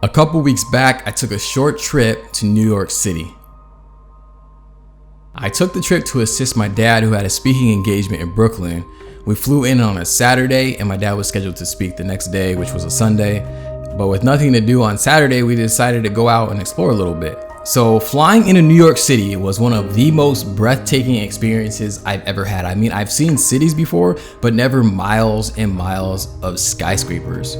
A couple weeks back, I took a short trip to New York City. I took the trip to assist my dad, who had a speaking engagement in Brooklyn. We flew in on a Saturday and my dad was scheduled to speak the next day, which was a Sunday. But with nothing to do on Saturday, we decided to go out and explore a little bit. So flying into New York City was one of the most breathtaking experiences I've ever had. I mean, I've seen cities before, but never miles and miles of skyscrapers.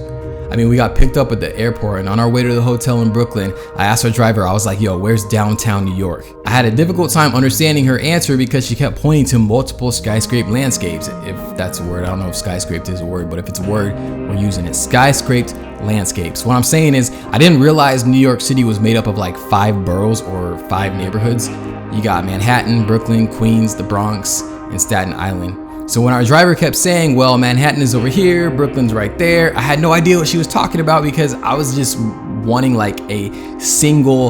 I mean, we got picked up at the airport, and on our way to the hotel in Brooklyn, I asked our driver, I was like, yo, where's downtown New York? I had a difficult time understanding her answer because she kept pointing to multiple skyscraper landscapes. If that's a word, I don't know if skyscraped is a word, but if it's a word, we're using it. Skyscraped landscapes. What I'm saying is, I didn't realize New York City was made up of like 5 boroughs or 5 neighborhoods. You got Manhattan, Brooklyn, Queens, the Bronx, and Staten Island. So when our driver kept saying, well, Manhattan is over here, Brooklyn's right there, I had no idea what she was talking about because I was just wanting like a single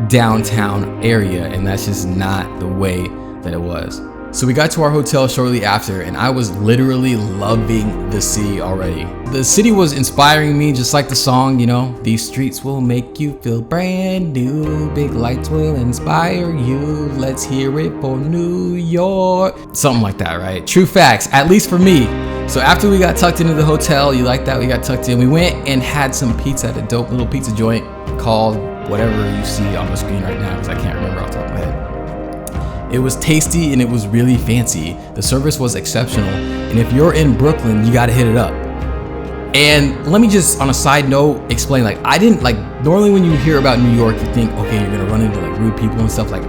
downtown area, and that's just not the way that it was. So we got to our hotel shortly after, and I was literally loving the city already. The city was inspiring me, just like the song, you know, these streets will make you feel brand new, big lights will inspire you, let's hear it for New York. Something like that, right? True facts, at least for me. So after we got tucked into the hotel, you like that, we got tucked in, we went and had some pizza at a dope little pizza joint called whatever you see on the screen right now, because I can't remember off the top of my head. It was tasty and it was really fancy. The service was exceptional. And if you're in Brooklyn, you gotta hit it up. And let me just, on a side note, explain, like, I didn't, like, normally when you hear about New York, you think, okay, you're gonna run into like rude people and stuff. Like,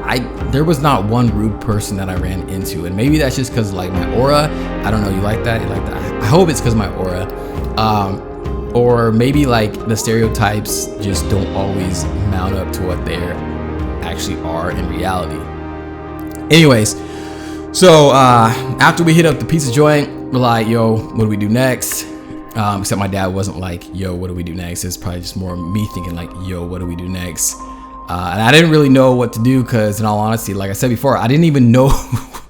there was not one rude person that I ran into. And maybe that's just cause like my aura, I don't know, you like that? You like that? I hope it's cause my aura. Or maybe like the stereotypes just don't always mount up to what they actually are in reality. Anyways, so after we hit up the pizza joint, we're like, yo, what do we do next? Except my dad wasn't like, yo, what do we do next? It's probably just more me thinking like, yo, what do we do next? And I didn't really know what to do because, in all honesty, like I said before, I didn't even know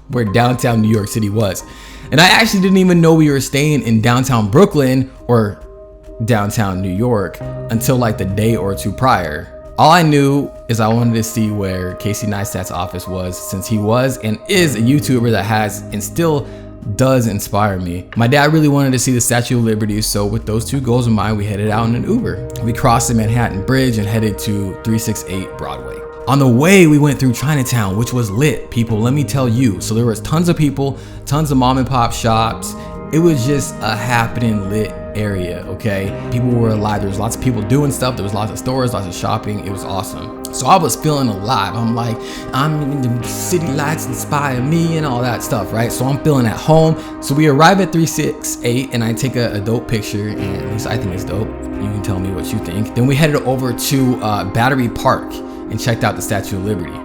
where downtown New York City was. And I actually didn't even know we were staying in downtown Brooklyn or downtown New York until like the day or two prior. All I knew is I wanted to see where Casey Neistat's office was, since he was and is a YouTuber that has and still does inspire me. My dad really wanted to see the Statue of Liberty, so with those two goals in mind, we headed out in an Uber. We crossed the Manhattan Bridge and headed to 368 Broadway. On the way, we went through Chinatown, which was lit, people, let me tell you. So there was tons of people, tons of mom and pop shops. It was just a happening lit area, okay? People were alive. There was lots of people doing stuff. There was lots of stores, lots of shopping. It was awesome. So I was feeling alive. I'm like, I'm in the city lights inspire me and all that stuff, right? So I'm feeling at home. So we arrive at 368 and I take a dope picture, and at least I think it's dope. You can tell me what you think. Then we headed over to Battery Park and checked out the Statue of Liberty.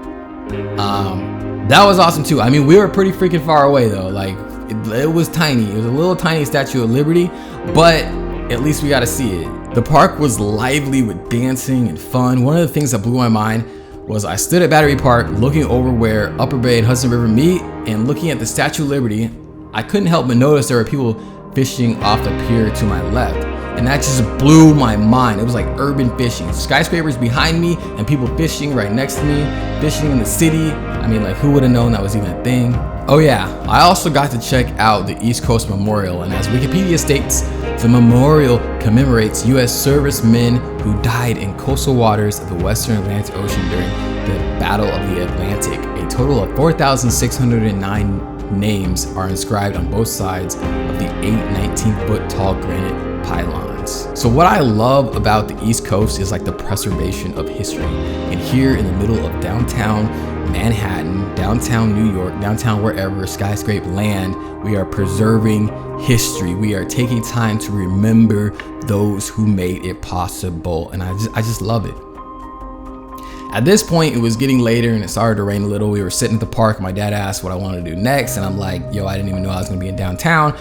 That was awesome too. I mean, we were pretty freaking far away though. Like, it was tiny. It was a little tiny Statue of Liberty, but at least we got to see it. The park was lively with dancing and fun. One of the things that blew my mind was I stood at Battery Park looking over where Upper Bay and Hudson River meet and looking at the Statue of Liberty. I couldn't help but notice there were people fishing off the pier to my left. And that just blew my mind. It was like urban fishing. Skyscrapers behind me and people fishing right next to me, fishing in the city. I mean, like, who would have known that was even a thing? Oh yeah, I also got to check out the East Coast Memorial, and as Wikipedia states, the memorial commemorates U.S. servicemen who died in coastal waters of the Western Atlantic Ocean during the Battle of the Atlantic. A total of 4,609 names are inscribed on both sides of the 19-foot tall granite pylons. So what I love about the East Coast is like the preservation of history. And here in the middle of downtown Manhattan, downtown New York, downtown wherever, skyscraper land, we are preserving history. We are taking time to remember those who made it possible. And I just love it. At this point, it was getting later and it started to rain a little. We were sitting at the park. My dad asked what I wanted to do next. And I'm like, yo, I didn't even know I was gonna be in downtown.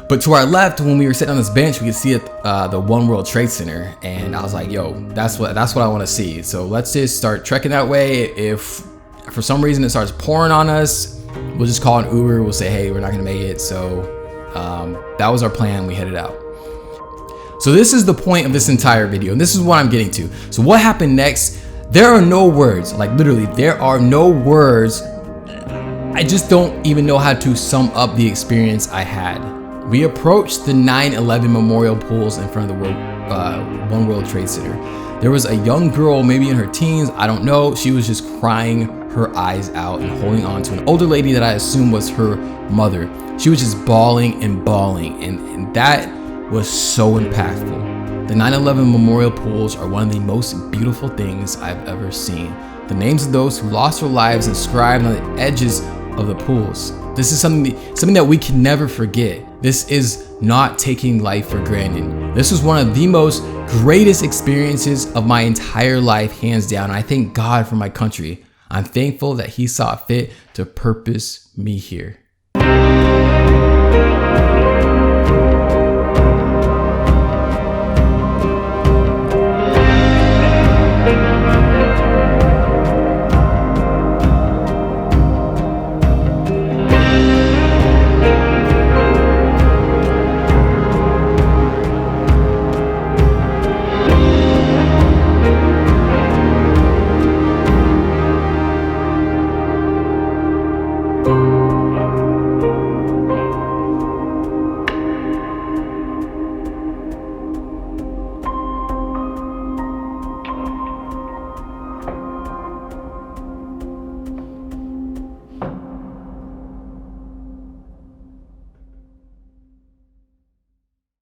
But to our left, when we were sitting on this bench, we could see the One World Trade Center. And I was like, yo, that's what I want to see. So let's just start trekking that way. If for some reason it starts pouring on us, we'll just call an Uber. We'll say, hey, we're not gonna make it. So that was our plan. We headed out. So this is the point of this entire video, and this is what I'm getting to. So what happened next? There are no words, like literally, there are no words. I just don't even know how to sum up the experience I had. We approached the 9/11 memorial pools in front of the One World Trade Center. There was a young girl, maybe in her teens, I don't know. She was just crying her eyes out and holding on to an older lady that I assumed was her mother. She was just bawling and bawling, and that was so impactful. The 9/11 memorial pools are one of the most beautiful things I've ever seen. The names of those who lost their lives inscribed on the edges of the pools. This is something that we can never forget. This is not taking life for granted. This was one of the most greatest experiences of my entire life, hands down. I thank God for my country. I'm thankful that He saw fit to purpose me here.